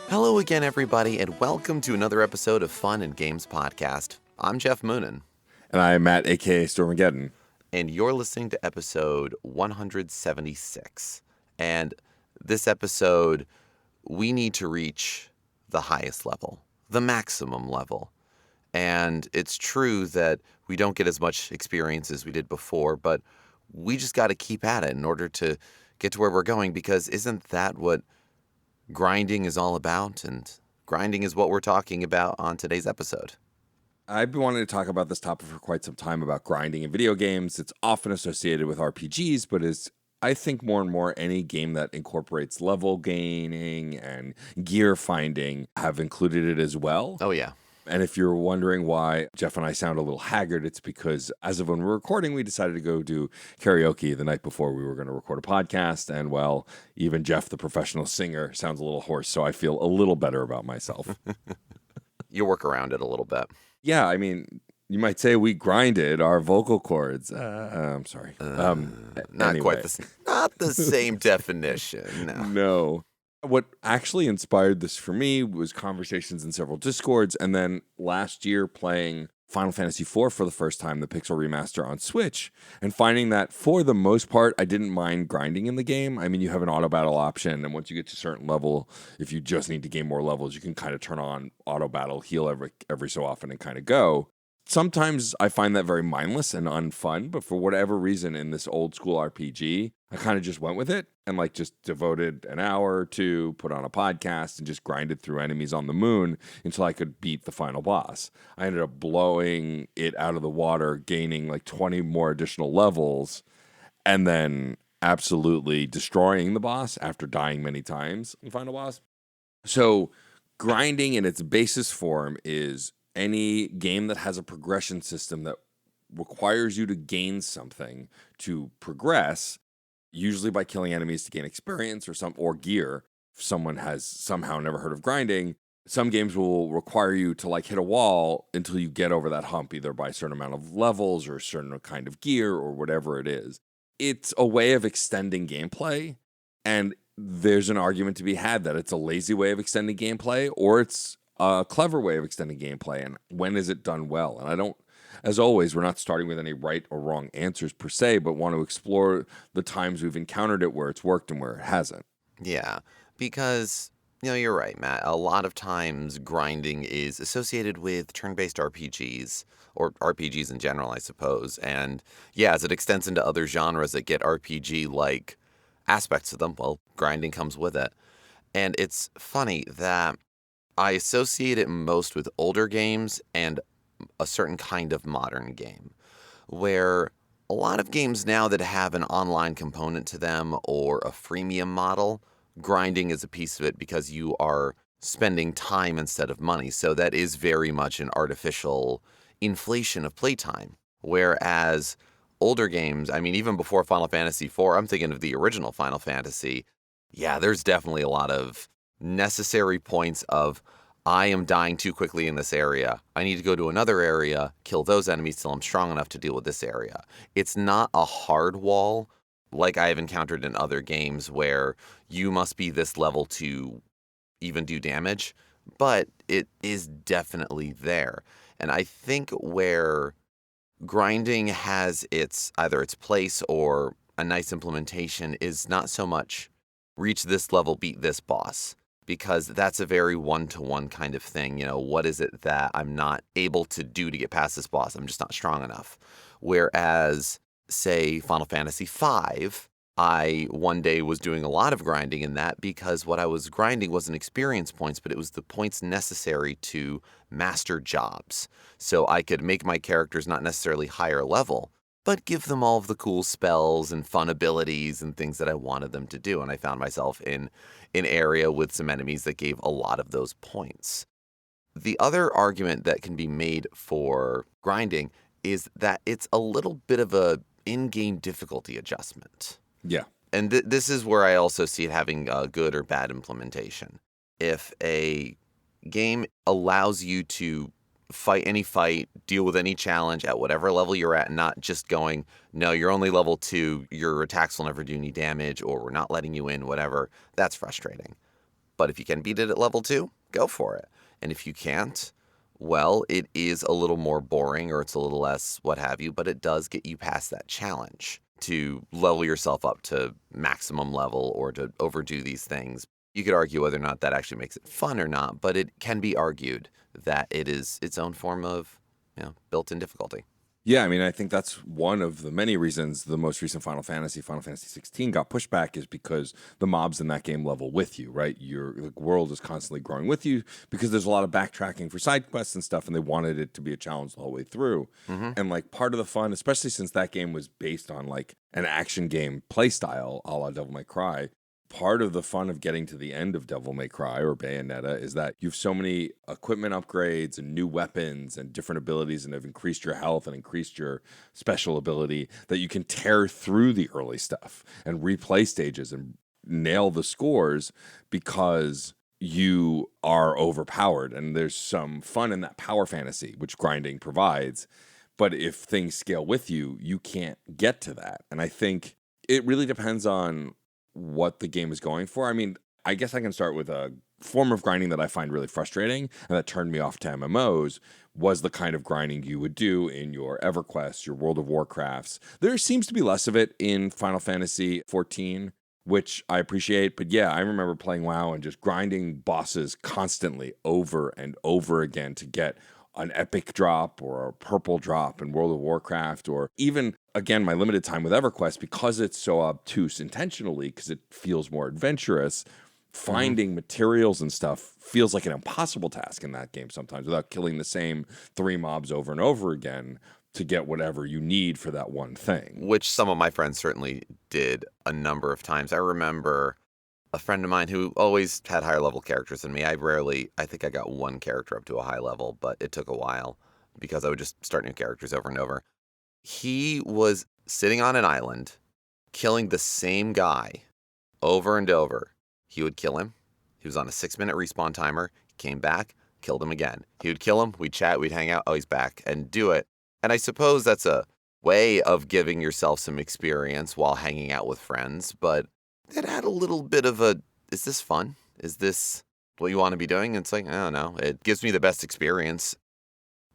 Hello again, everybody, and welcome to another episode of Fun and Games Podcast. I'm Geoff Moonen, And I'm Matt, a.k.a. Stormageddon. and you're listening to episode 176. And this episode, we need to reach the highest level, the maximum level. And it's true that we don't get as much experience as we did before, but we just got to keep at it in order to get to where we're going, because isn't that what grinding is all about? And grinding is what we're talking about on today's episode. I've been wanting to talk about this topic for quite some time about grinding in video games. It's often associated with RPGs, but is, I think, more and more any game that incorporates level gaining and gear finding have included it as well. Oh, yeah. And if you're wondering why Geoff and I sound a little haggard, it's because as of when we're recording, we decided to go do karaoke the night before we were going to record a podcast. And well, even Geoff, the professional singer, sounds a little hoarse. So I feel a little better about myself. You work around it a little bit. Yeah, I mean, you might say we grinded our vocal cords. I'm sorry. Not anyway. quite not the same definition. No. No. What actually inspired this for me was conversations in several Discords, and then last year playing Final Fantasy IV for the first time, the Pixel Remaster on Switch, and finding that for the most part, I didn't mind grinding in the game. I mean, you have an auto battle option, and once you get to a certain level, if you just need to gain more levels, you can kind of turn on auto battle, heal every so often, and kind of go. Sometimes I find that very mindless and unfun, but for whatever reason in this old school RPG, I kind of just went with it and just devoted an hour or two, put on a podcast, and just grinded through enemies on the moon until I could beat the final boss. I ended up blowing it out of the water, gaining 20 more additional levels, and then absolutely destroying the boss after dying many times in the final boss. So grinding in its basis form is any game that has a progression system that requires you to gain something to progress, usually by killing enemies to gain experience or gear. If someone has somehow never heard of grinding, some games will require you to hit a wall until you get over that hump, either by a certain amount of levels or a certain kind of gear or whatever it is. It's a way of extending gameplay, and there's an argument to be had that it's a lazy way of extending gameplay or it's a clever way of extending gameplay, and when is it done well? And as always, we're not starting with any right or wrong answers per se, but want to explore the times we've encountered it where it's worked and where it hasn't. Yeah, because, you're right, Matt. A lot of times grinding is associated with turn-based RPGs, or RPGs in general, I suppose. And yeah, as it extends into other genres that get RPG-like aspects of them, well, grinding comes with it. And it's funny that I associate it most with older games and a certain kind of modern game, where a lot of games now that have an online component to them or a freemium model, grinding is a piece of it because you are spending time instead of money. So that is very much an artificial inflation of playtime. Whereas older games, I mean, even before Final Fantasy IV, I'm thinking of the original Final Fantasy. Yeah, there's definitely a lot of necessary points of, I am dying too quickly in this area. I need to go to another area, kill those enemies till I'm strong enough to deal with this area. It's not a hard wall like I have encountered in other games where you must be this level to even do damage, but it is definitely there. And I think where grinding has either its place or a nice implementation is not so much reach this level, beat this boss, because that's a very one-to-one kind of thing. What is it that I'm not able to do to get past this boss? I'm just not strong enough. Whereas, say, Final Fantasy V, I one day was doing a lot of grinding in that because what I was grinding wasn't experience points, but it was the points necessary to master jobs. So I could make my characters not necessarily higher level, but give them all of the cool spells and fun abilities and things that I wanted them to do. And I found myself in an area with some enemies that gave a lot of those points. The other argument that can be made for grinding is that it's a little bit of a in-game difficulty adjustment. Yeah. And this is where I also see it having a good or bad implementation. If a game allows you to fight any fight, deal with any challenge at whatever level you're at, not just going, no, you're only level 2, your attacks will never do any damage, or we're not letting you in, whatever, that's frustrating. But if you can beat it at level 2, go for it. And if you can't, well, it is a little more boring or it's a little less what have you, but it does get you past that challenge to level yourself up to maximum level or to overdo these things. You could argue whether or not that actually makes it fun or not, but it can be argued that it is its own form of, built-in difficulty. Yeah, I mean, I think that's one of the many reasons the most recent Final Fantasy 16, got pushed back is because the mobs in that game level with you, right? Your world is constantly growing with you because there's a lot of backtracking for side quests and stuff, and they wanted it to be a challenge the whole way through. Mm-hmm. And like part of the fun, especially since that game was based on like an action game play style, a la Devil May Cry, part of the fun of getting to the end of Devil May Cry or Bayonetta is that you have so many equipment upgrades and new weapons and different abilities and have increased your health and increased your special ability that you can tear through the early stuff and replay stages and nail the scores because you are overpowered. And there's some fun in that power fantasy, which grinding provides. But if things scale with you, you can't get to that. And I think it really depends on what the game is going for. I mean, I guess I can start with a form of grinding that I find really frustrating and that turned me off to MMOs was the kind of grinding you would do in your EverQuest, your World of Warcrafts. There seems to be less of it in Final Fantasy 14, which I appreciate. But yeah, I remember playing WoW and just grinding bosses constantly over and over again to get an epic drop or a purple drop in World of Warcraft, or even, again, my limited time with EverQuest, because it's so obtuse intentionally, because it feels more adventurous, finding materials and stuff feels like an impossible task in that game sometimes without killing the same 3 mobs over and over again to get whatever you need for that one thing. Which some of my friends certainly did a number of times. I remember a friend of mine who always had higher level characters than me. I think I got one character up to a high level, but it took a while because I would just start new characters over and over. He was sitting on an island, killing the same guy over and over. He would kill him. He was on a 6-minute respawn timer. He came back, killed him again. He would kill him. We'd chat. We'd hang out. Oh, he's back, and do it. And I suppose that's a way of giving yourself some experience while hanging out with friends, but it had a little bit of a, is this fun? Is this what you want to be doing? And it's like, I don't know. It gives me the best experience.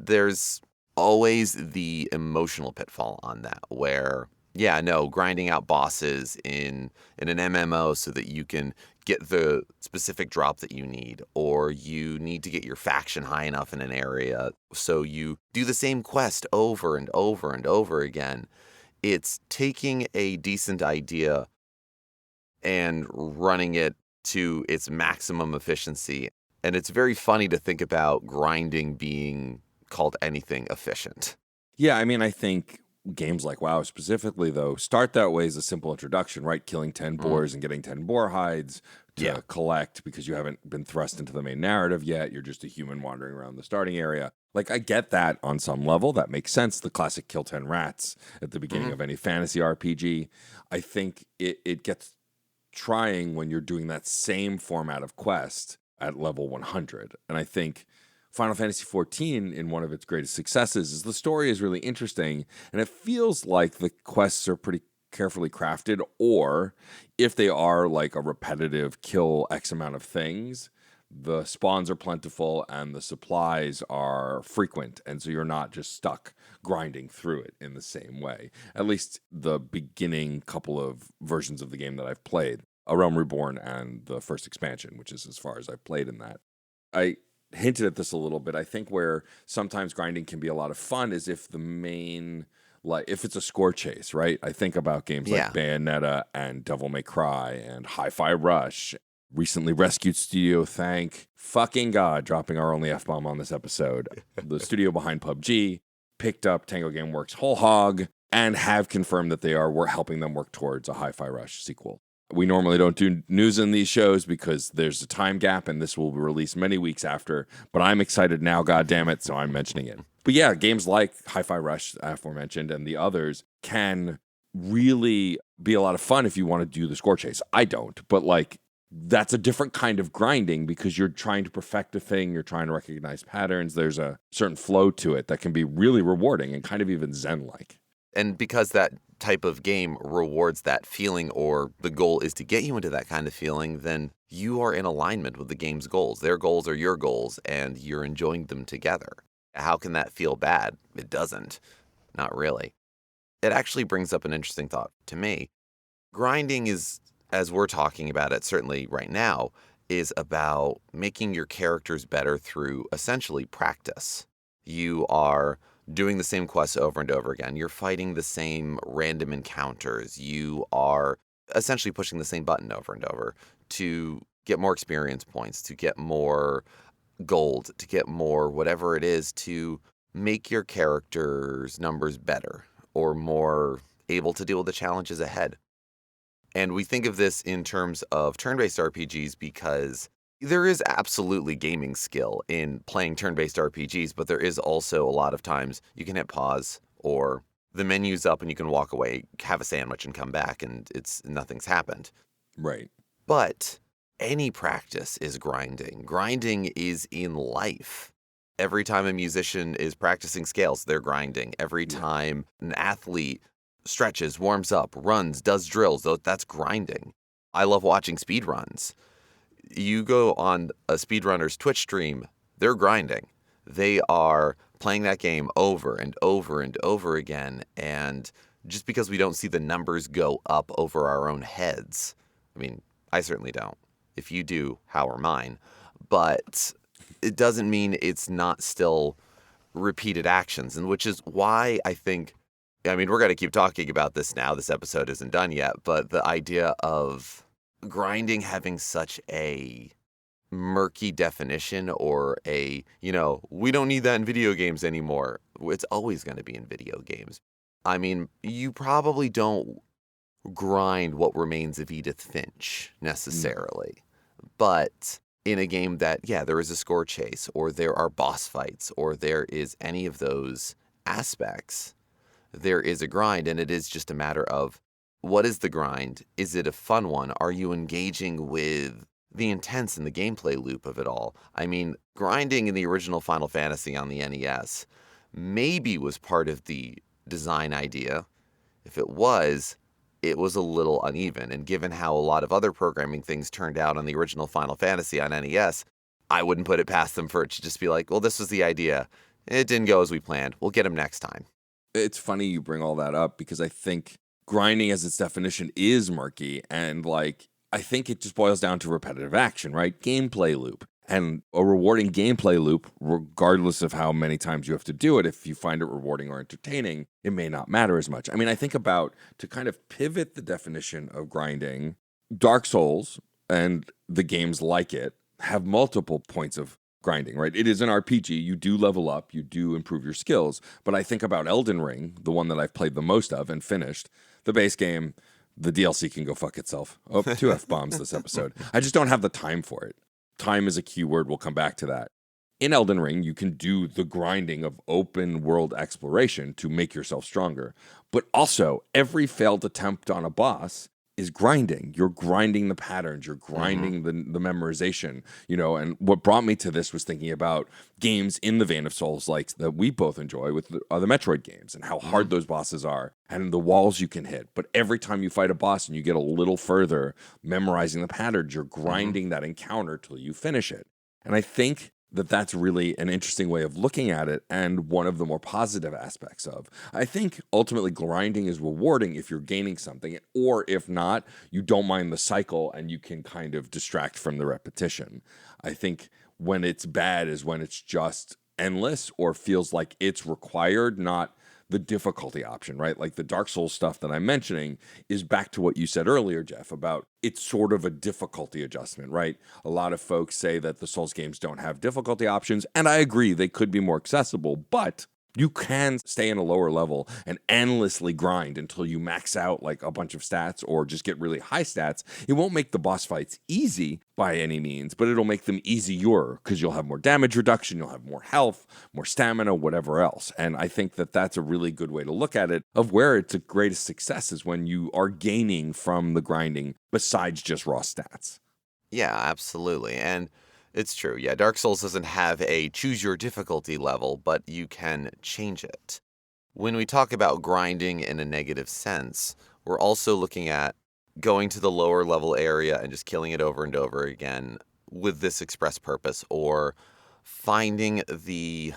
There's always the emotional pitfall on that where, grinding out bosses in an MMO so that you can get the specific drop that you need, or you need to get your faction high enough in an area so you do the same quest over and over and over again. It's taking a decent idea and running it to its maximum efficiency. And it's very funny to think about grinding being called anything efficient. Yeah, I mean, I think games like WoW specifically, though, start that way as a simple introduction, right? Killing 10 boars and getting 10 boar hides to collect because you haven't been thrust into the main narrative yet. You're just a human wandering around the starting area. Like, I get that on some level. That makes sense. The classic kill 10 rats at the beginning of any fantasy RPG. I think it gets trying when you're doing that same format of quest at level 100. And I think Final Fantasy 14, in one of its greatest successes, is the story is really interesting, and it feels like the quests are pretty carefully crafted, or if they are like a repetitive kill X amount of things, the spawns are plentiful and the supplies are frequent, and so you're not just stuck grinding through it in the same way. At least the beginning couple of versions of the game that I've played, A Realm Reborn and the first expansion, which is as far as I've played in that. I hinted at this a little bit. I think where sometimes grinding can be a lot of fun is if the main, like if it's a score chase, right? I think about games like Bayonetta and Devil May Cry and Hi-Fi Rush. Recently rescued studio, thank fucking God, dropping our only F-bomb on this episode. The studio behind PUBG picked up Tango Gameworks whole hog and have confirmed that they are helping them work towards a Hi-Fi Rush sequel. We normally don't do news in these shows because there's a time gap and this will be released many weeks after, but I'm excited now, goddammit, so I'm mentioning it. But yeah, games like Hi-Fi Rush, aforementioned, and the others can really be a lot of fun if you want to do the score chase. I don't, but like that's a different kind of grinding because you're trying to perfect a thing, you're trying to recognize patterns. There's a certain flow to it that can be really rewarding and kind of even zen-like. And because that type of game rewards that feeling, or the goal is to get you into that kind of feeling, then you are in alignment with the game's goals. Their goals are your goals, and you're enjoying them together. How can that feel bad? It doesn't. Not really. It actually brings up an interesting thought to me. Grinding is, as we're talking about it, certainly right now, is about making your characters better through essentially practice. You are doing the same quests over and over again. You're fighting the same random encounters. You are essentially pushing the same button over and over to get more experience points, to get more gold, to get more whatever it is, to make your character's numbers better or more able to deal with the challenges ahead. And we think of this in terms of turn-based RPGs because there is absolutely gaming skill in playing turn-based RPGs, but there is also a lot of times you can hit pause or the menu's up and you can walk away, have a sandwich and come back and nothing's happened. Right. But any practice is grinding. Grinding is in life. Every time a musician is practicing scales, they're grinding. Every time an athlete stretches, warms up, runs, does drills, that's grinding. I love watching speed runs. You go on a speedrunner's Twitch stream, they're grinding. They are playing that game over and over and over again. And just because we don't see the numbers go up over our own heads, I mean, I certainly don't. If you do, how are mine? But it doesn't mean it's not still repeated actions, and which is why I think, I mean, we're going to keep talking about this now. This episode isn't done yet, but the idea of grinding having such a murky definition or we don't need that in video games anymore. It's always going to be in video games. I mean, you probably don't grind what remains of Edith Finch necessarily, but in a game that, there is a score chase or there are boss fights or there is any of those aspects, there is a grind, and it is just a matter of what is the grind? Is it a fun one? Are you engaging with the intents and the gameplay loop of it all? I mean, grinding in the original Final Fantasy on the NES maybe was part of the design idea. If it was a little uneven, and given how a lot of other programming things turned out on the original Final Fantasy on NES, I wouldn't put it past them for it to just be like, well, this was the idea. It didn't go as we planned. We'll get them next time. It's funny you bring all that up because I think grinding as its definition is murky, and I think it just boils down to repetitive action, right? Gameplay loop. And a rewarding gameplay loop, regardless of how many times you have to do it, if you find it rewarding or entertaining, it may not matter as much. I mean, I think about, to kind of pivot the definition of grinding, Dark Souls and the games like it have multiple points of grinding, right? It is an RPG. You do level up, you do improve your skills. But I think about Elden Ring, the one that I've played the most of and finished. The base game, the DLC can go fuck itself. Oh, 2 F-bombs this episode. I just don't have the time for it. Time is a key word. We'll come back to that. In Elden Ring, you can do the grinding of open world exploration to make yourself stronger. But also, every failed attempt on a boss is grinding. You're grinding the patterns. You're grinding the memorization, and what brought me to this was thinking about games in the vein of Souls like that we both enjoy with the Metroid games and how hard those bosses are and the walls you can hit. But every time you fight a boss and you get a little further memorizing the patterns, you're grinding that encounter till you finish it. And I think that that's really an interesting way of looking at it and one of the more positive aspects of. I think ultimately grinding is rewarding if you're gaining something, or if not, you don't mind the cycle and you can kind of distract from the repetition. I think when it's bad is when it's just endless or feels like it's required, not the difficulty option, right? Like the Dark Souls stuff that I'm mentioning is back to what you said earlier, Geoff, about it's sort of a difficulty adjustment, right? A lot of folks say that the Souls games don't have difficulty options, and I agree, they could be more accessible, but you can stay in a lower level and endlessly grind until you max out like a bunch of stats or just get really high stats. It won't make the boss fights easy by any means, but it'll make them easier because you'll have more damage reduction, you'll have more health, more stamina, whatever else. And I think that that's a really good way to look at it, of where it's a greatest success is when you are gaining from the grinding besides just raw stats. Yeah, absolutely. And it's true. Yeah, Dark Souls doesn't have a choose your difficulty level, but you can change it. When we talk about grinding in a negative sense, we're also looking at going to the lower level area and just killing it over and over again with this express purpose, or finding the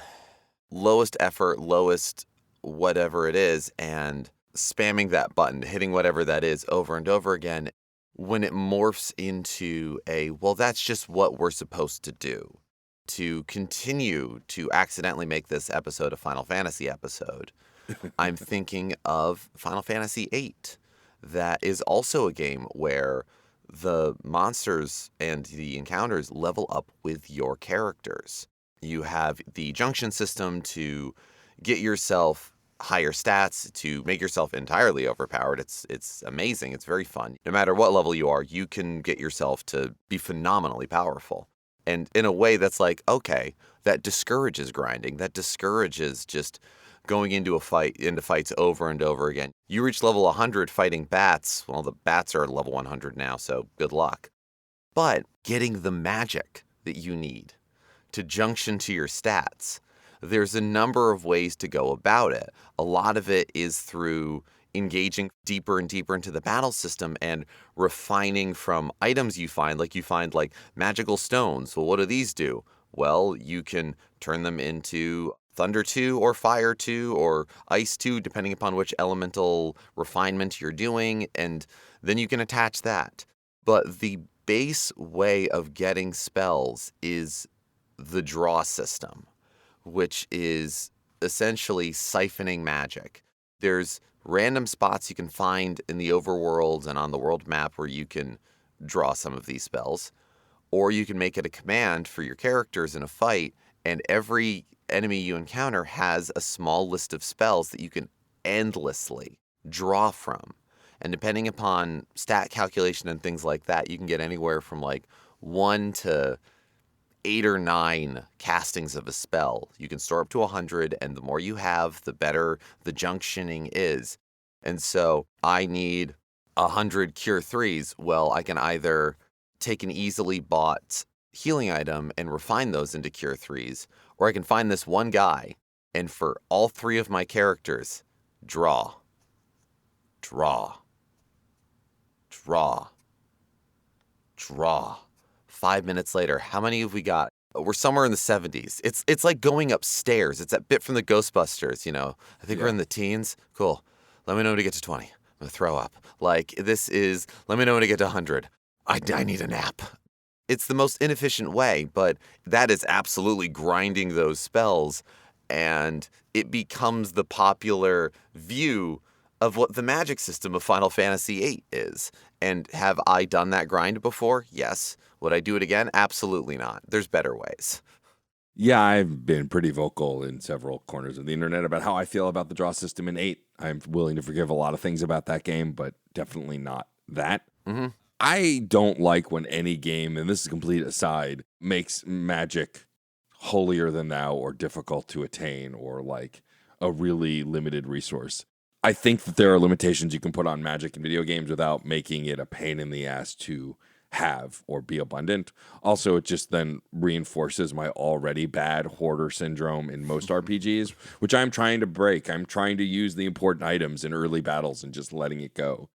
lowest effort, lowest whatever it is, and spamming that button, hitting whatever that is over and over again when it morphs into well, that's just what we're supposed to do. To continue to accidentally make this episode a Final Fantasy episode, I'm thinking of Final Fantasy VIII. That is also a game where the monsters and the encounters level up with your characters. You have the junction system to get yourself higher stats, to make yourself entirely overpowered. It's amazing. It's very fun. No matter what level you are, you can get yourself to be phenomenally powerful. And in a way that's like, okay, that discourages grinding. That discourages just going into fights over and over again. You reach level 100 fighting bats. Well, the bats are level 100 now, so good luck. But getting the magic that you need to junction to your stats, there's a number of ways to go about it. A lot of it is through engaging deeper and deeper into the battle system and refining from items you find, like magical stones. Well, what do these do? Well, you can turn them into Thunder 2 or Fire 2 or Ice 2, depending upon which elemental refinement you're doing, and then you can attach that. But the base way of getting spells is the draw system, which is essentially siphoning magic. There's random spots you can find in the overworld and on the world map where you can draw some of these spells, or you can make it a command for your characters in a fight, and every enemy you encounter has a small list of spells that you can endlessly draw from. And depending upon stat calculation and things like that, you can get anywhere from like 1 to 8 or 9 castings of a spell. You can store up to 100, and the more you have, the better the junctioning is. And so I need 100 Cure 3s. Well, I can either take an easily bought healing item and refine those into Cure 3s, or I can find this one guy, and for all 3 of my characters, draw, draw, draw, draw. 5 minutes later, how many have we got? We're somewhere in the 70s. It's like going upstairs. It's that bit from the Ghostbusters, I think we're in the teens. Cool. Let me know when to get to 20. I'm going to throw up. Let me know when to get to 100. I need a nap. It's the most inefficient way, but that is absolutely grinding those spells, and it becomes the popular view of what the magic system of Final Fantasy VIII is. And have I done that grind before? Yes. Would I do it again? Absolutely not. There's better ways. Yeah, I've been pretty vocal in several corners of the internet about how I feel about the draw system in 8. I'm willing to forgive a lot of things about that game, but definitely not that. Mm-hmm. I don't like when any game, and this is a complete aside, makes magic holier than thou or difficult to attain or like a really limited resource. I think that there are limitations you can put on magic in video games without making it a pain in the ass to have or be abundant. Also, it just then reinforces my already bad hoarder syndrome in most RPGs, which I'm trying to break. I'm trying to use the important items in early battles and just letting it go.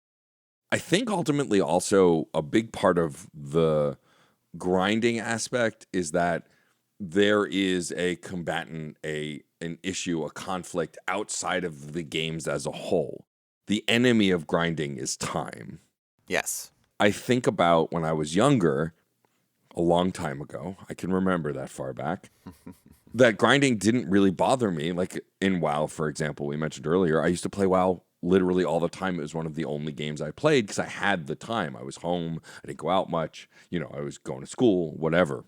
I think ultimately also a big part of the grinding aspect is that there is a combatant, an issue, a conflict outside of the games as a whole. The enemy of grinding is time. Yes. I think about when I was younger, a long time ago, I can remember that far back, that grinding didn't really bother me. Like in WoW, for example, we mentioned earlier, I used to play WoW literally all the time. It was one of the only games I played because I had the time. I was home. I didn't go out much. I was going to school, whatever.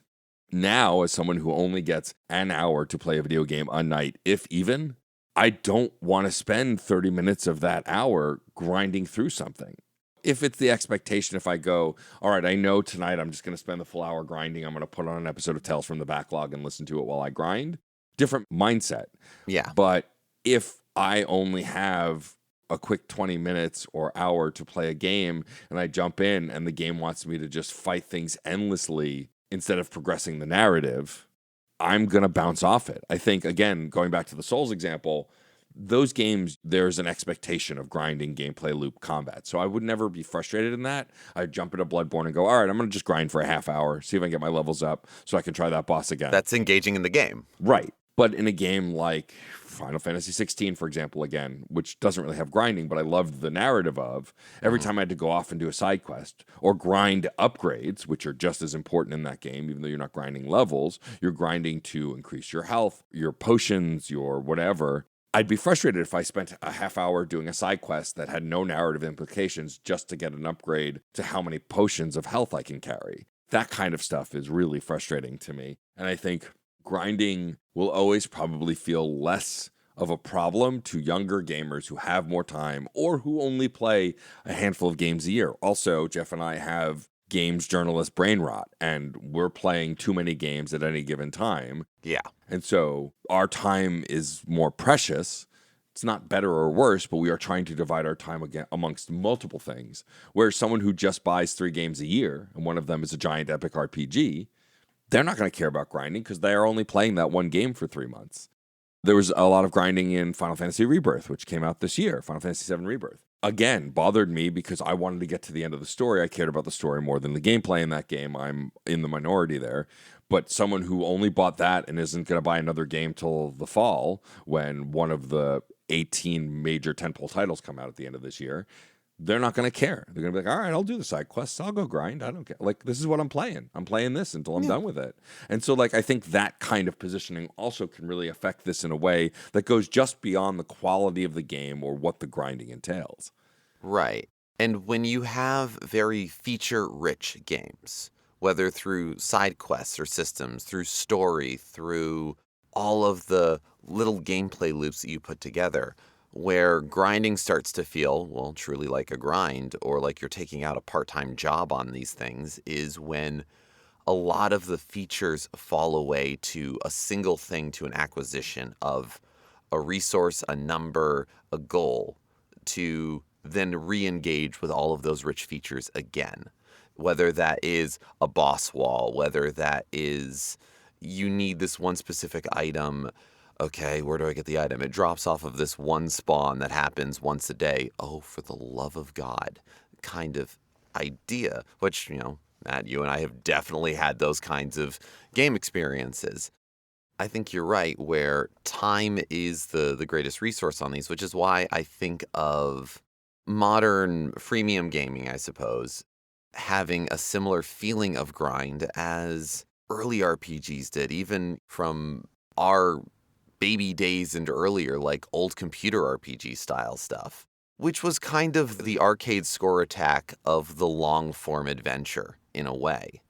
Now, as someone who only gets an hour to play a video game a night, if even, I don't want to spend 30 minutes of that hour grinding through something. If it's the expectation, if I go, all right, I know tonight I'm just going to spend the full hour grinding. I'm going to put on an episode of Tales from the Backlog and listen to it while I grind. Different mindset. Yeah. But if I only have a quick 20 minutes or hour to play a game and I jump in and the game wants me to just fight things endlessly instead of progressing the narrative, I'm going to bounce off it. I think, again, going back to the Souls example, those games, there's an expectation of grinding gameplay loop combat. So I would never be frustrated in that. I'd jump into Bloodborne and go, all right, I'm going to just grind for a half hour, see if I can get my levels up so I can try that boss again. That's engaging in the game. Right. But in a game like Final Fantasy 16, for example, again, which doesn't really have grinding, but I loved the narrative of, every time I had to go off and do a side quest or grind upgrades, which are just as important in that game, even though you're not grinding levels, you're grinding to increase your health, your potions, your whatever. I'd be frustrated if I spent a half hour doing a side quest that had no narrative implications just to get an upgrade to how many potions of health I can carry. That kind of stuff is really frustrating to me. And I think grinding will always probably feel less of a problem to younger gamers who have more time or who only play a handful of games a year. Also, Geoff and I have games journalist brain rot, and we're playing too many games at any given time. Yeah. And so our time is more precious. It's not better or worse, but we are trying to divide our time again amongst multiple things. Whereas someone who just buys 3 games a year, and one of them is a giant epic RPG, they're not going to care about grinding because they are only playing that one game for 3 months. There was a lot of grinding in Final Fantasy Rebirth, which came out this year, Final Fantasy VII Rebirth. Again, bothered me because I wanted to get to the end of the story. I cared about the story more than the gameplay in that game. I'm in the minority there. But someone who only bought that and isn't going to buy another game till the fall, when one of the 18 major tentpole titles come out at the end of this year, they're not going to care. They're going to be like, all right, I'll do the side quests. I'll go grind. I don't care. Like, this is what I'm playing. I'm playing this until I'm done with it. And so, like, I think that kind of positioning also can really affect this in a way that goes just beyond the quality of the game or what the grinding entails. Right. And when you have very feature-rich games, whether through side quests or systems, through story, through all of the little gameplay loops that you put together, where grinding starts to feel, well, truly like a grind or like you're taking out a part-time job on these things, is when a lot of the features fall away to a single thing, to an acquisition of a resource, a number, a goal, to then re-engage with all of those rich features again. Whether that is a boss wall, whether that is you need this one specific item. Okay, where do I get the item? It drops off of this one spawn that happens once a day. Oh, for the love of God, kind of idea, which, Matt, you and I have definitely had those kinds of game experiences. I think you're right, where time is the greatest resource on these, which is why I think of modern freemium gaming, I suppose, having a similar feeling of grind as early RPGs did, even from our baby days and earlier, like old computer RPG style stuff, which was kind of the arcade score attack of the long form adventure in a way.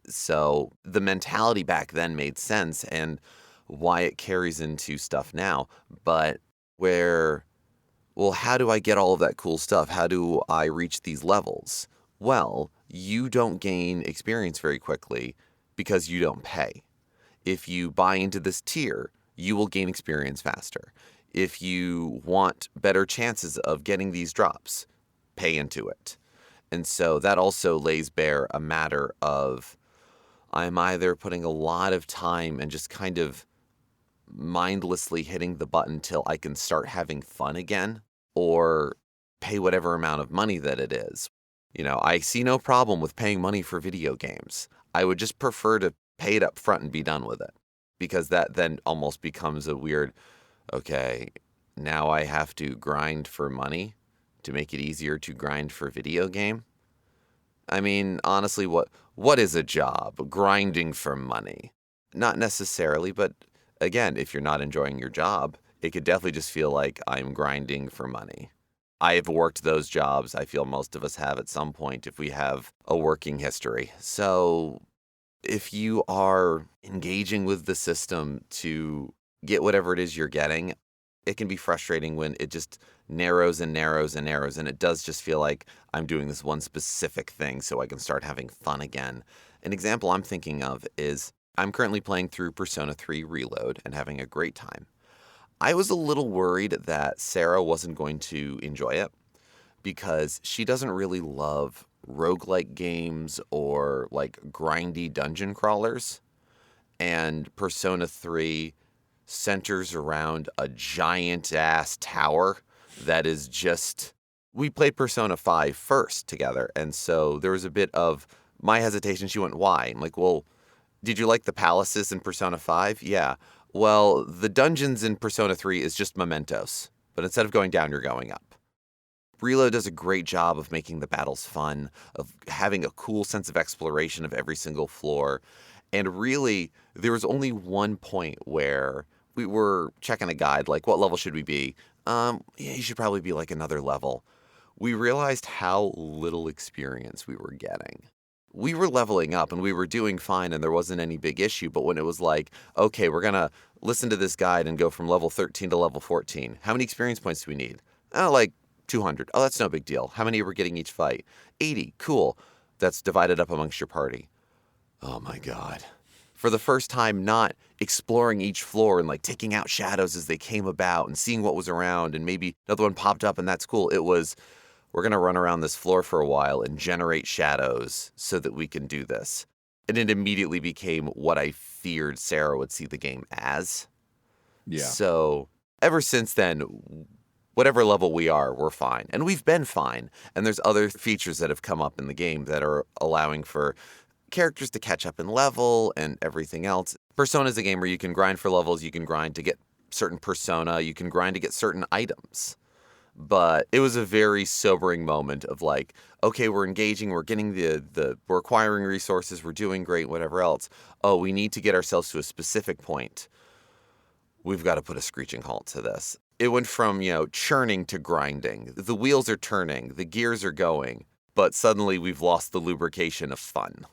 So the mentality back then made sense and why it carries into stuff now. But how do I get all of that cool stuff? How do I reach these levels? Well, you don't gain experience very quickly because you don't pay. If you buy into this tier, you will gain experience faster. If you want better chances of getting these drops, pay into it. And so that also lays bare a matter of I'm either putting a lot of time and just kind of mindlessly hitting the button till I can start having fun again, or pay whatever amount of money that it is. I see no problem with paying money for video games. I would just prefer to pay it up front and be done with it. Because that then almost becomes a weird, okay, now I have to grind for money to make it easier to grind for video game. I mean, honestly, what is a job? Grinding for money? Not necessarily, but again, if you're not enjoying your job, it could definitely just feel like I'm grinding for money. I have worked those jobs. I feel most of us have at some point if we have a working history. So if you are engaging with the system to get whatever it is you're getting, it can be frustrating when it just narrows and narrows and narrows, and it does just feel like I'm doing this one specific thing so I can start having fun again. An example I'm thinking of is I'm currently playing through Persona 3 Reload and having a great time. I was a little worried that Sarah wasn't going to enjoy it because she doesn't really love roguelike games or like grindy dungeon crawlers. And Persona 3 centers around a giant-ass tower that is just... We played Persona 5 first together, and so there was a bit of my hesitation. She went, why? I'm like, well, did you like the palaces in Persona 5? Yeah. Well, the dungeons in Persona 3 is just mementos, but instead of going down, you're going up. Reload does a great job of making the battles fun, of having a cool sense of exploration of every single floor. And really, there was only one point where we were checking a guide, like, what level should we be? Yeah, you should probably be like another level. We realized how little experience we were getting. We were leveling up and we were doing fine and there wasn't any big issue, but when it was like, okay, we're going to listen to this guide and go from level 13 to level 14, how many experience points do we need? Oh, like 200. Oh, that's no big deal. How many are we getting each fight? 80. Cool. That's divided up amongst your party. Oh my God. For the first time, not exploring each floor and like taking out shadows as they came about and seeing what was around and maybe another one popped up and that's cool. It was, we're going to run around this floor for a while and generate shadows so that we can do this. And it immediately became what I feared Sarah would see the game as. Yeah. So ever since then, whatever level we are, we're fine. And we've been fine. And there's other features that have come up in the game that are allowing for characters to catch up in level and everything else. Persona is a game where you can grind for levels, you can grind to get certain persona, you can grind to get certain items. But it was a very sobering moment of like, okay, we're engaging, we're getting we're acquiring resources, we're doing great, whatever else. Oh, we need to get ourselves to a specific point. We've got to put a screeching halt to this. It went from, churning to grinding. The wheels are turning, the gears are going, but suddenly we've lost the lubrication of fun.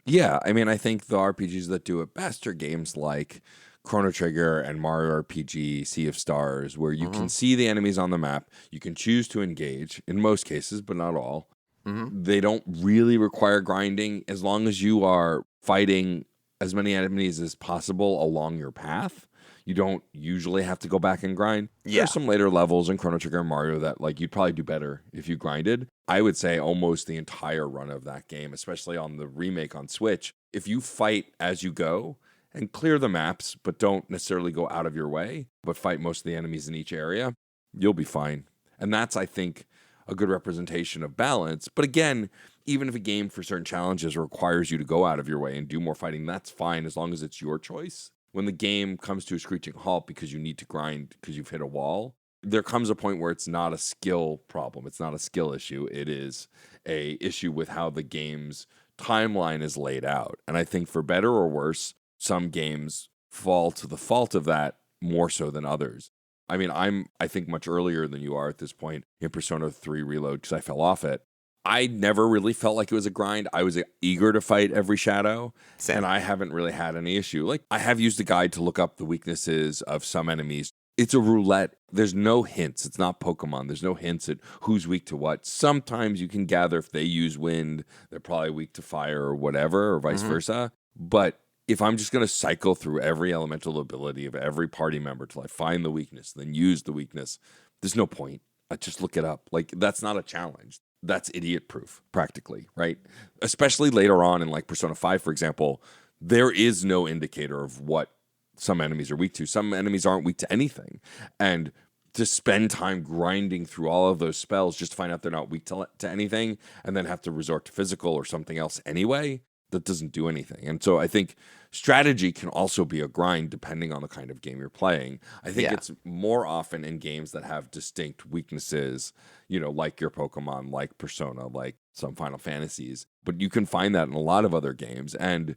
Yeah, I mean, I think the RPGs that do it best are games like Chrono Trigger and Mario RPG, Sea of Stars, where you can see the enemies on the map. You can choose to engage, in most cases, but not all. They don't really require grinding as long as you are fighting as many enemies as possible along your path. You don't usually have to go back and grind. Yeah. There's some later levels in Chrono Trigger and Mario that like you'd probably do better if you grinded. I would say almost the entire run of that game, especially on the remake on Switch, if you fight as you go and clear the maps, but don't necessarily go out of your way, but fight most of the enemies in each area, you'll be fine. And that's, I think, a good representation of balance. But again, even if a game for certain challenges requires you to go out of your way and do more fighting, that's fine as long as it's your choice. When the game comes to a screeching halt because you need to grind because you've hit a wall, there comes a point where it's not a skill problem. It's not a skill issue. It is a issue with how the game's timeline is laid out. And I think for better or worse, some games fall to the fault of that more so than others. I mean, I think much earlier than you are at this point in Persona 3 Reload because I fell off it. I never really felt like it was a grind. I was eager to fight every shadow, and I haven't really had any issue. Like, I have used a guide to look up the weaknesses of some enemies. It's a roulette. There's no hints. It's not Pokemon. There's no hints at who's weak to what. Sometimes you can gather if they use wind, they're probably weak to fire or whatever, or vice versa. But if I'm just going to cycle through every elemental ability of every party member till I find the weakness, then use the weakness, there's no point. I just look it up. Like, that's not a challenge. That's idiot proof, practically, right? Especially later on in like Persona 5, for example, there is no indicator of what some enemies are weak to. Some enemies aren't weak to anything. And to spend time grinding through all of those spells just to find out they're not weak to anything and then have to resort to physical or something else anyway, that doesn't do anything. And so I think strategy can also be a grind depending on the kind of game you're playing. I think it's more often in games that have distinct weaknesses, like your Pokemon, like Persona, like some Final Fantasies. But you can find that in a lot of other games. And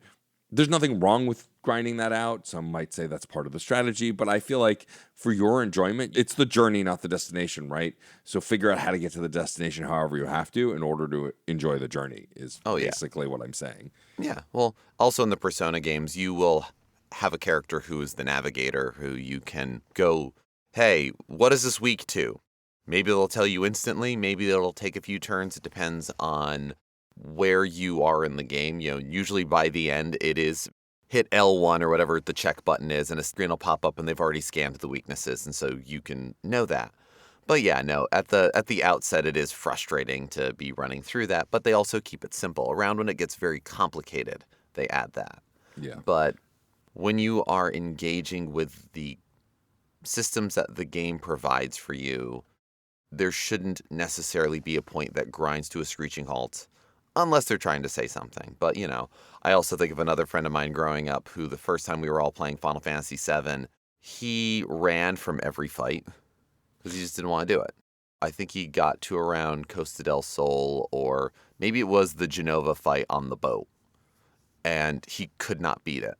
there's nothing wrong with grinding that out. Some might say that's part of the strategy, but I feel like for your enjoyment, it's the journey, not the destination, right? So figure out how to get to the destination however you have to in order to enjoy the journey is basically what I'm saying. Yeah. Well, also in the Persona games, you will have a character who is the navigator who you can go, hey, what is this weak to? Maybe they'll tell you instantly. Maybe it'll take a few turns. It depends on where you are in the game. Usually by the end, it is hit L1 or whatever the check button is, and a screen will pop up and they've already scanned the weaknesses, and so you can know that. But yeah, no, at the outset, it is frustrating to be running through that, but they also keep it simple. Around when it gets very complicated, they add that. Yeah. But when you are engaging with the systems that the game provides for you, there shouldn't necessarily be a point that grinds to a screeching halt unless they're trying to say something. But, I also think of another friend of mine growing up who the first time we were all playing Final Fantasy VII, he ran from every fight because he just didn't want to do it. I think he got to around Costa del Sol, or maybe it was the Genova fight on the boat, and he could not beat it.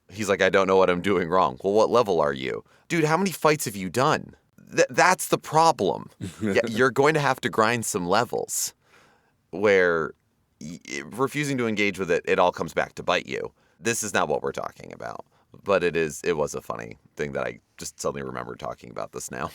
He's like, I don't know what I'm doing wrong. Well, what level are you? Dude, how many fights have you done? That's the problem. Yeah, you're going to have to grind some levels where refusing to engage with it, it all comes back to bite you. This is not what we're talking about. But it was a funny thing that I just suddenly remembered talking about this now.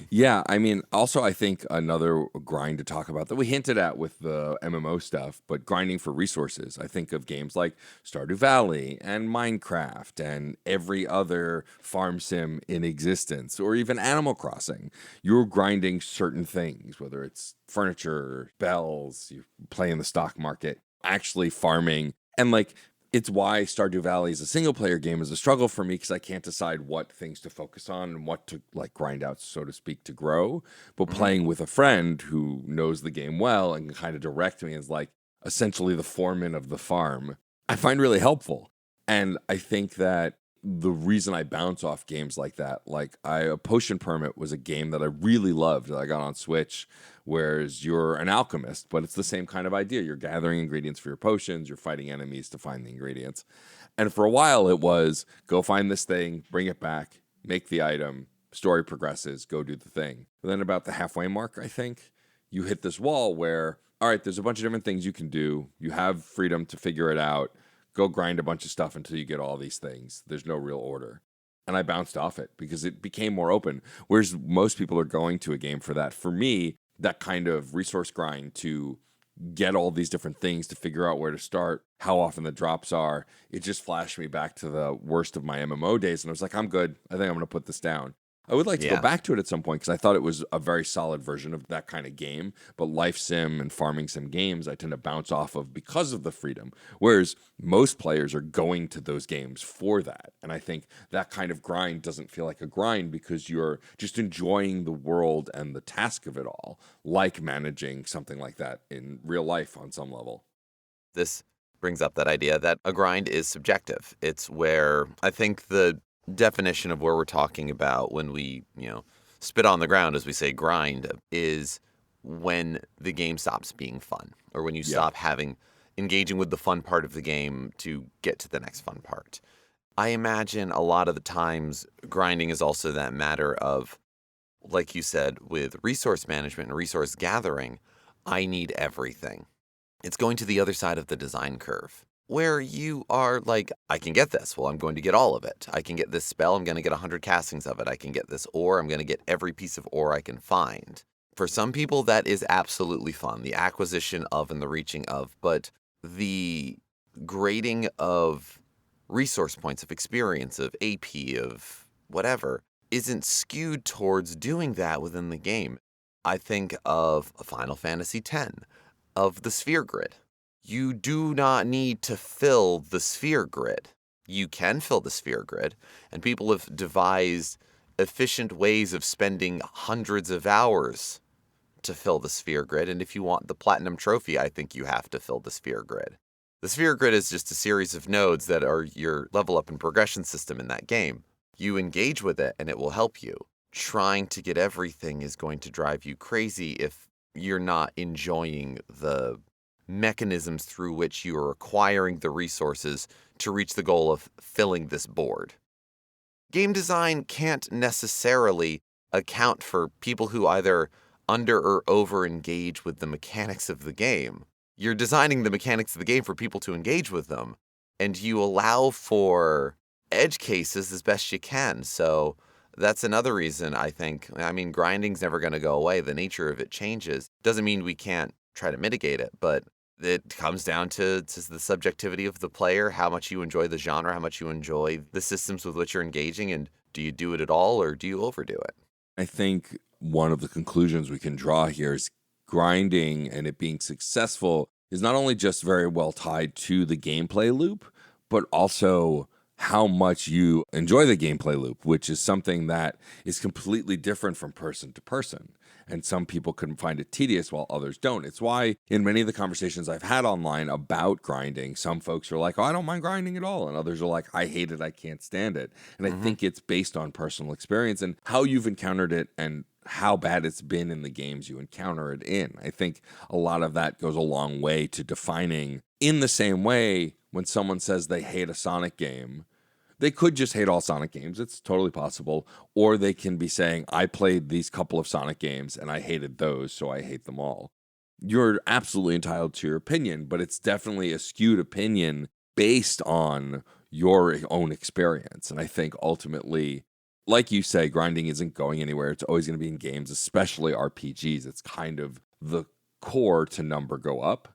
Yeah, I mean, also I think another grind to talk about that we hinted at with the MMO stuff, but grinding for resources. I think of games like Stardew Valley and Minecraft and every other farm sim in existence, or even Animal Crossing. You're grinding certain things, whether it's furniture, bells, you play in the stock market, actually farming. And like, it's why Stardew Valley as a single player game is a struggle for me, because I can't decide what things to focus on and what to like grind out, so to speak, to grow. But playing with a friend who knows the game well and can kind of direct me as like essentially the foreman of the farm, I find really helpful. And I think that the reason I bounce off games like that, like a Potion Permit was a game that I really loved that I got on Switch, whereas you're an alchemist, but it's the same kind of idea. You're gathering ingredients for your potions, you're fighting enemies to find the ingredients. And for a while it was go find this thing, bring it back, make the item, story progresses, go do the thing. But then about the halfway mark, I think, you hit this wall where, all right, there's a bunch of different things you can do. You have freedom to figure it out. Go grind a bunch of stuff until you get all these things. There's no real order. And I bounced off it because it became more open. Whereas most people are going to a game for that. For me, that kind of resource grind to get all these different things, to figure out where to start, how often the drops are, it just flashed me back to the worst of my MMO days. And I was like, I'm good. I think I'm going to put this down. I would like to go back to it at some point because I thought it was a very solid version of that kind of game. But life sim and farming sim games, I tend to bounce off of because of the freedom. Whereas most players are going to those games for that. And I think that kind of grind doesn't feel like a grind because you're just enjoying the world and the task of it all, like managing something like that in real life on some level. This brings up that idea that a grind is subjective. It's where I think the definition of where we're talking about when we, spit on the ground, as we say, grind, is when the game stops being fun, or when you stop engaging with the fun part of the game to get to the next fun part. I imagine a lot of the times grinding is also that matter of, like you said, with resource management and resource gathering, I need everything. It's going to the other side of the design curve, where you are like, I can get this. Well, I'm going to get all of it. I can get this spell. I'm going to get 100 castings of it. I can get this ore. I'm going to get every piece of ore I can find. For some people, that is absolutely fun, the acquisition of and the reaching of. But the grading of resource points, of experience, of AP, of whatever, isn't skewed towards doing that within the game. I think of Final Fantasy X, of the sphere grid. You do not need to fill the sphere grid. You can fill the sphere grid, and people have devised efficient ways of spending hundreds of hours to fill the sphere grid, and if you want the platinum trophy, I think you have to fill the sphere grid. The sphere grid is just a series of nodes that are your level up and progression system in that game. You engage with it, and it will help you. Trying to get everything is going to drive you crazy if you're not enjoying the mechanisms through which you are acquiring the resources to reach the goal of filling this board. Game design can't necessarily account for people who either under or over engage with the mechanics of the game. You're designing the mechanics of the game for people to engage with them, and you allow for edge cases as best you can. So that's another reason I think, grinding's never going to go away. The nature of it changes. Doesn't mean we can't try to mitigate it, but it comes down to the subjectivity of the player, how much you enjoy the genre, how much you enjoy the systems with which you're engaging, and do you do it at all or do you overdo it? I think one of the conclusions we can draw here is grinding and it being successful is not only just very well tied to the gameplay loop, but also how much you enjoy the gameplay loop, which is something that is completely different from person to person. And some people can find it tedious while others don't. It's why in many of the conversations I've had online about grinding, some folks are like, oh, I don't mind grinding at all. And others are like, I hate it. I can't stand it. And I think it's based on personal experience and how you've encountered it and how bad it's been in the games you encounter it in. I think a lot of that goes a long way to defining in the same way when someone says they hate a Sonic game. They could just hate all Sonic games. It's totally possible. Or they can be saying, I played these couple of Sonic games and I hated those, so I hate them all. You're absolutely entitled to your opinion, but it's definitely a skewed opinion based on your own experience. And I think ultimately, like you say, grinding isn't going anywhere. It's always going to be in games, especially RPGs. It's kind of the core to number go up.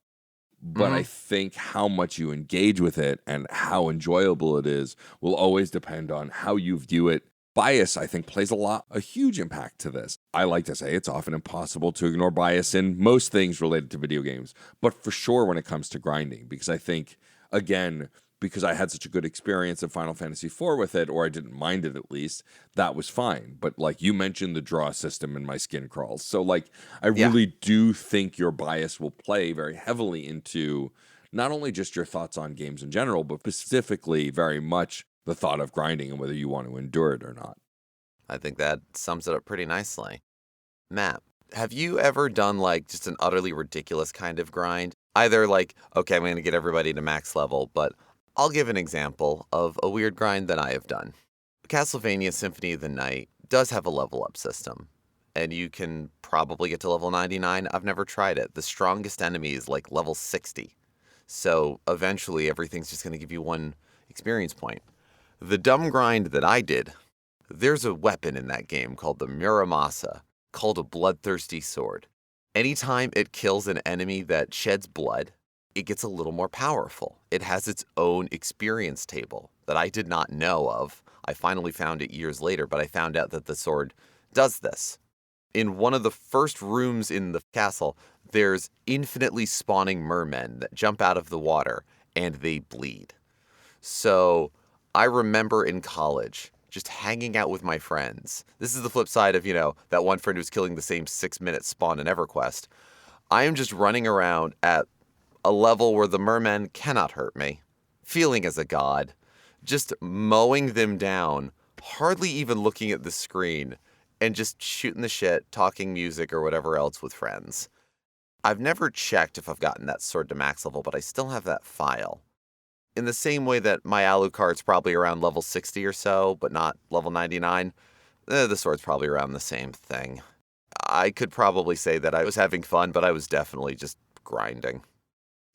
But I think how much you engage with it and how enjoyable it is will always depend on how you view it. Bias, I think, plays a huge impact to this. I like to say it's often impossible to ignore bias in most things related to video games, but for sure when it comes to grinding, because I think, again, because I had such a good experience in Final Fantasy IV with it, or I didn't mind it at least, that was fine. But like you mentioned the draw system in my skin crawls. So like I really do think your bias will play very heavily into not only just your thoughts on games in general, but specifically very much the thought of grinding and whether you want to endure it or not. I think that sums it up pretty nicely. Matt, have you ever done like just an utterly ridiculous kind of grind? Either like, okay, I'm going to get everybody to max level, but I'll give an example of a weird grind that I have done. Castlevania Symphony of the Night does have a level up system, and you can probably get to level 99. I've never tried it. The strongest enemy is like level 60. So eventually everything's just going to give you one experience point. The dumb grind that I did, there's a weapon in that game called the Muramasa, called a bloodthirsty sword. Anytime it kills an enemy that sheds blood, it gets a little more powerful. It has its own experience table that I did not know of. I finally found it years later, but I found out that the sword does this. In one of the first rooms in the castle, there's infinitely spawning mermen that jump out of the water, and they bleed. So I remember in college just hanging out with my friends. This is the flip side of, that one friend who's killing the same 6-minute spawn in EverQuest. I am just running around at a level where the mermen cannot hurt me, feeling as a god, just mowing them down, hardly even looking at the screen, and just shooting the shit, talking music or whatever else with friends. I've never checked if I've gotten that sword to max level, but I still have that file. In the same way that my Alucard's probably around level 60 or so, but not level 99, the sword's probably around the same thing. I could probably say that I was having fun, but I was definitely just grinding.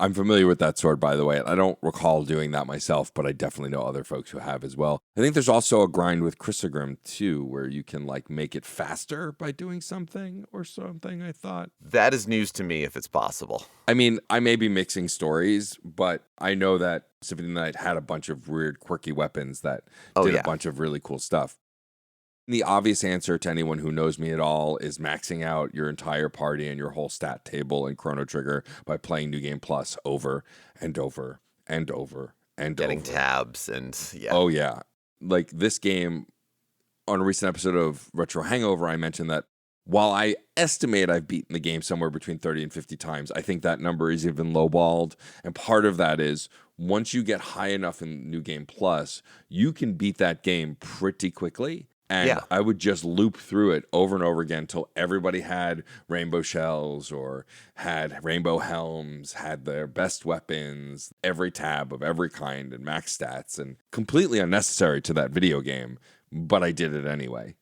I'm familiar with that sword, by the way. I don't recall doing that myself, but I definitely know other folks who have as well. I think there's also a grind with Chrysogrim, too, where you can, like, make it faster by doing something or something, I thought. That is news to me if it's possible. I mean, I may be mixing stories, but I know that Symphony of the Night had a bunch of weird, quirky weapons that did a bunch of really cool stuff. The obvious answer to anyone who knows me at all is maxing out your entire party and your whole stat table in Chrono Trigger by playing New Game Plus over and over and over and Getting over. tabs and Oh, yeah. Like this game, on a recent episode of Retro Hangover, I mentioned that while I estimate I've beaten the game somewhere between 30 and 50 times, I think that number is even lowballed. And part of that is once you get high enough in New Game Plus, you can beat that game pretty quickly. And I would just loop through it over and over again until everybody had rainbow shells or had rainbow helms, had their best weapons, every tab of every kind and max stats, and completely unnecessary to that video game, but I did it anyway.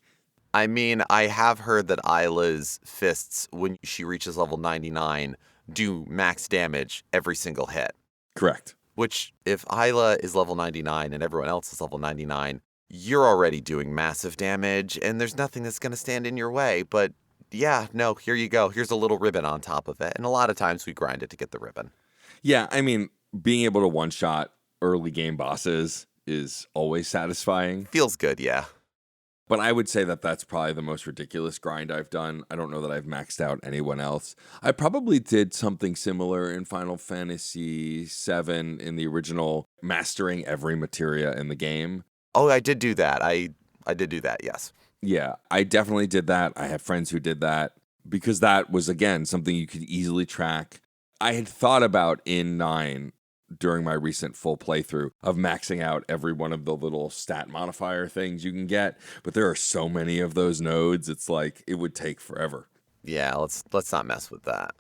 I mean, I have heard that Isla's fists, when she reaches level 99, do max damage every single hit. Correct. Which, if Isla is level 99 and everyone else is level 99, you're already doing massive damage, and there's nothing that's going to stand in your way. But yeah, no, here you go. Here's a little ribbon on top of it. And a lot of times we grind it to get the ribbon. Yeah, I mean, being able to one-shot early game bosses is always satisfying. Feels good, yeah. But I would say that that's probably the most ridiculous grind I've done. I don't know that I've maxed out anyone else. I probably did something similar in Final Fantasy VII in the original, mastering every materia in the game. Oh, I did do that. I did do that, yes. Yeah, I definitely did that. I have friends who did that because that was, again, something you could easily track. I had thought about in 9 during my recent full playthrough of maxing out every one of the little stat modifier things you can get, but there are so many of those nodes, it's like it would take forever. Yeah, let's not mess with that.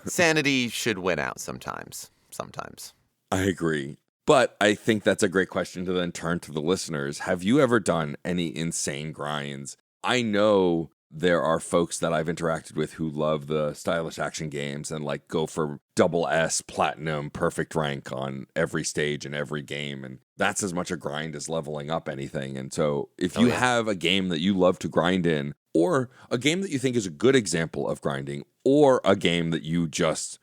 Sanity should win out sometimes. Sometimes. I agree. But I think that's a great question to then turn to the listeners. Have you ever done any insane grinds? I know there are folks that I've interacted with who love the stylish action games and like go for double S, platinum, perfect rank on every stage and every game. And that's as much a grind as leveling up anything. And so if you have a game that you love to grind in, or a game that you think is a good example of grinding, or a game that you just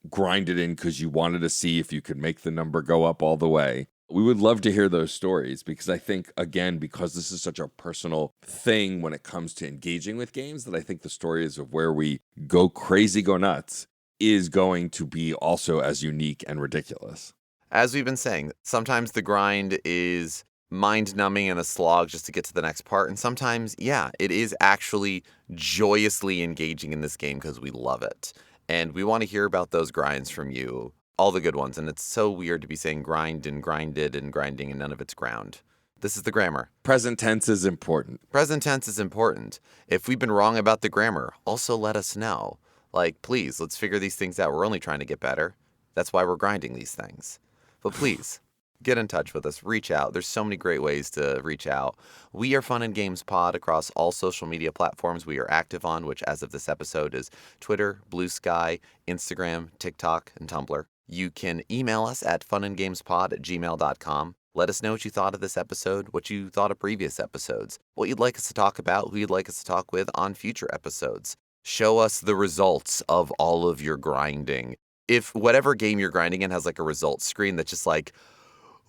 grinded in because you wanted to see if you could make the number go up all the way, we would love to hear those stories, because I think, again, because this is such a personal thing when it comes to engaging with games, that I think the stories of where we go crazy, go nuts, is going to be also as unique and ridiculous. As we've been saying, sometimes the grind is mind-numbing and a slog just to get to the next part, and sometimes, yeah, it is actually joyously engaging in this game because we love it. And we want to hear about those grinds from you. All the good ones. And it's so weird to be saying grind and grinded and grinding and none of it's ground. This is the grammar. Present tense is important. Present tense is important. If we've been wrong about the grammar, also let us know. Like, please, let's figure these things out. We're only trying to get better. That's why we're grinding these things. But please, get in touch with us. Reach out. There's so many great ways to reach out. We are Fun and Games Pod across all social media platforms we are active on, which as of this episode is Twitter, Blue Sky, Instagram, TikTok, and Tumblr. You can email us at funandgamespod@gmail.com. Let us know what you thought of this episode, what you thought of previous episodes, what you'd like us to talk about, who you'd like us to talk with on future episodes. Show us the results of all of your grinding. If whatever game you're grinding in has like a results screen that's just like,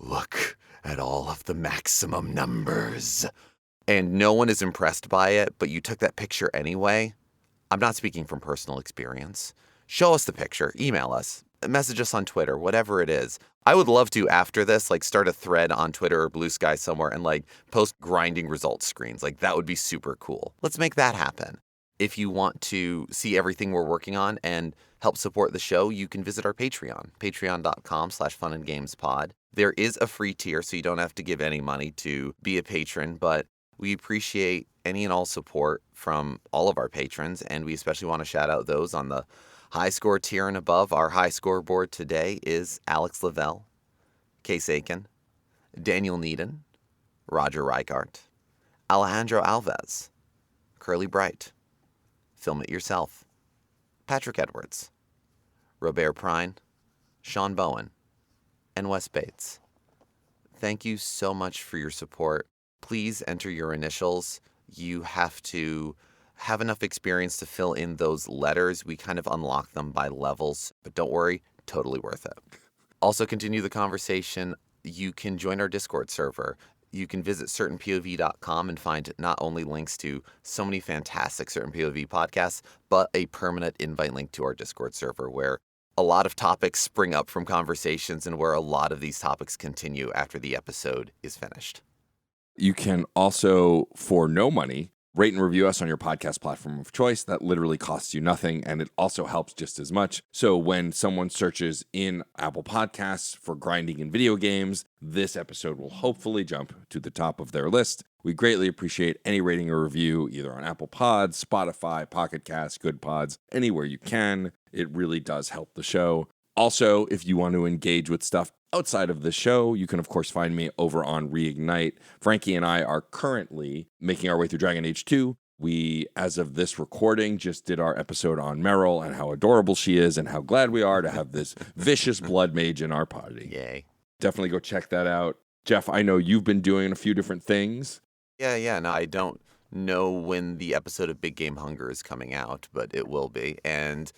look at all of the maximum numbers, and no one is impressed by it, but you took that picture anyway, I'm not speaking from personal experience. Show us the picture, email us. Message us on Twitter, whatever it is. I would love to, after this, like start a thread on Twitter or Blue Sky somewhere and like post grinding results screens. Like that would be super cool. Let's make that happen. If you want to see everything we're working on and help support the show, you can visit our Patreon, patreon.com/funandgamespod. There is a free tier, so you don't have to give any money to be a patron, but we appreciate any and all support from all of our patrons, and we especially want to shout out those on the high score tier and above. Our high scoreboard today is Alex Lavelle, Case Aiken, Daniel Needon, Roger Reichart, Alejandro Alves, Curly Bright, Film It Yourself, Patrick Edwards, Robert Prine, Sean Bowen, and Wes Bates. Thank you so much for your support. Please enter your initials. You have to have enough experience to fill in those letters. We kind of unlock them by levels, but don't worry, totally worth it. Also, continue the conversation. You can join our Discord server. You can visit certainpov.com and find not only links to so many fantastic Certain POV podcasts, but a permanent invite link to our Discord server where a lot of topics spring up from conversations and where a lot of these topics continue after the episode is finished. You can also, for no money, rate and review us on your podcast platform of choice. That literally costs you nothing, and it also helps just as much. So when someone searches in Apple Podcasts for grinding in video games, this episode will hopefully jump to the top of their list. We greatly appreciate any rating or review, either on Apple Pods, Spotify, Pocket Casts, Good Pods, anywhere you can. It really does help the show. Also, if you want to engage with stuff outside of the show, you can, of course, find me over on Reignite. Frankie and I are currently making our way through Dragon Age 2. We, as of this recording, just did our episode on Meryl and how adorable she is and how glad we are to have this vicious blood mage in our party. Yay. Definitely go check that out. Geoff, I know you've been doing a few different things. Yeah. No, I don't know when the episode of Big Game Hunger is coming out, but it will be. And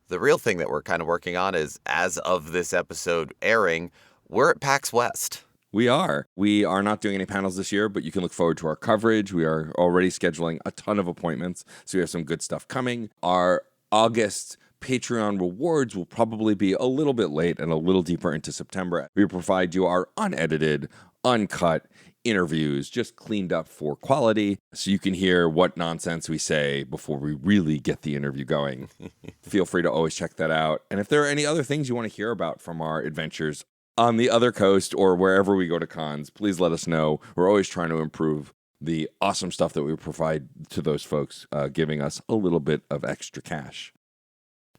the real thing that we're kind of working on is, as of this episode airing, we're at PAX West. We are. We are not doing any panels this year, but you can look forward to our coverage. We are already scheduling a ton of appointments, so we have some good stuff coming. Our August Patreon rewards will probably be a little bit late and a little deeper into September. We provide you our unedited, uncut interviews, just cleaned up for quality, so you can hear what nonsense we say before we really get the interview going. Feel free to always check that out. And if there are any other things you want to hear about from our adventures on the other coast or wherever we go to cons, please let us know. We're always trying to improve the awesome stuff that we provide to those folks, giving us a little bit of extra cash.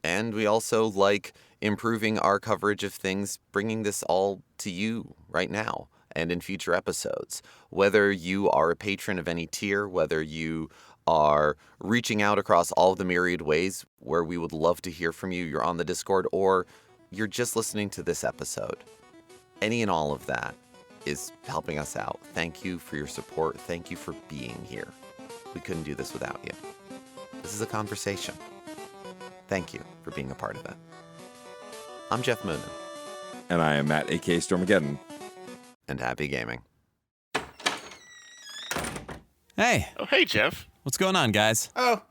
And we also like improving our coverage of things, bringing this all to you right now and in future episodes. Whether you are a patron of any tier, whether you are reaching out across all of the myriad ways where we would love to hear from you, you're on the Discord, or you're just listening to this episode. Any and all of that is helping us out. Thank you for your support. Thank you for being here. We couldn't do this without you. This is a conversation. Thank you for being a part of it. I'm Geoff Moonen. And I am Matt, a.k.a. Stormageddon. And happy gaming. Hey. Oh, hey, Geoff. What's going on, guys? Oh,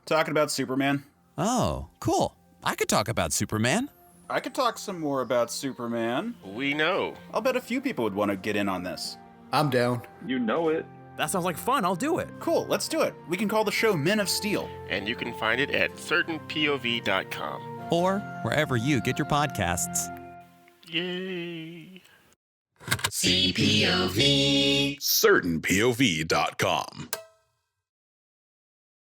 talking about Superman. Oh, cool. I could talk about Superman. I could talk some more about Superman. We know. I'll bet a few people would want to get in on this. I'm down. You know it. That sounds like fun. I'll do it. Cool, let's do it. We can call the show Men of Steel. And you can find it at certainpov.com. Or wherever you get your podcasts. Yay. CPOV. CertainPOV.com.